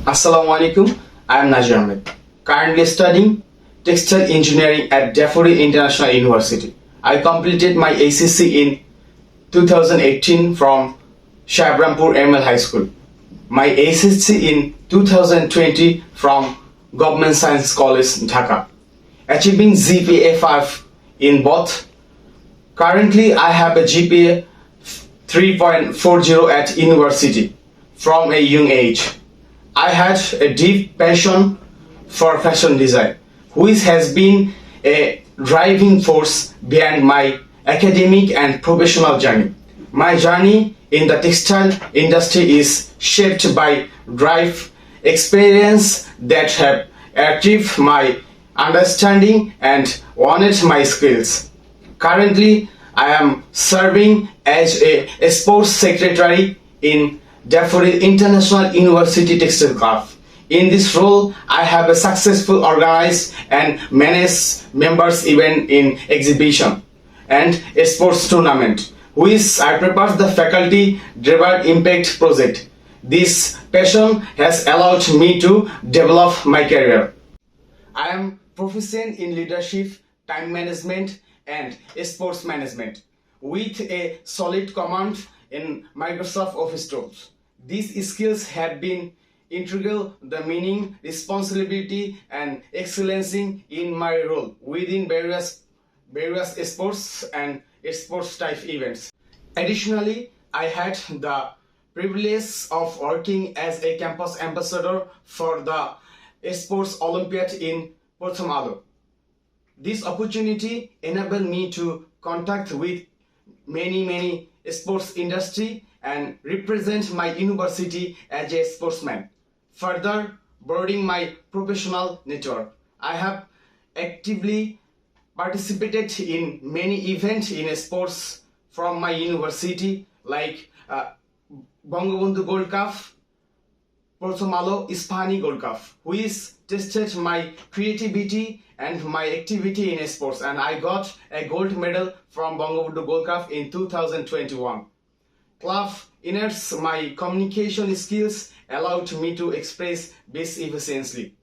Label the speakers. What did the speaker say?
Speaker 1: Assalamu alaikum. I am Najir Ahmed, currently studying textile engineering at Defori International University. I completed my ACC in 2018 from Shabrampur ML High School. My ACC in 2020 from Government Science College, Dhaka, achieving GPA 5 in both. Currently, I have a GPA 3.40 at university from a young age. I had a deep passion for fashion design, which has been a driving force behind my academic and professional journey. My journey in the textile industry is shaped by drive, experience that have achieved my understanding and honed my skills. Currently, I am serving as a sports secretary in Defori International University Textile Club. In this role, I have a successful organized and managed members event in exhibition and a sports tournament, which I prepare the faculty driven impact project. This passion has allowed me to develop my career. I am proficient in leadership, time management, and sports management with a solid command in Microsoft Office tools. These skills have been integral the meaning, responsibility, and excellency in my role within various sports and sports type events. Additionally, I had the privilege of working as a campus ambassador for the Sports Olympiad in Porto. This opportunity enabled me to contact with many sports industry and represent my university as a sportsman, further broadening my professional network. I have actively participated in many events in sports from my university like Bangabandhu Gold Cup, Porto Ispani Gold Cup, which tested my creativity and my activity in sports, and I got a gold medal from Bangabandhu Gold Cup in 2021. Club enhanced my communication skills, allowed me to express best efficiently.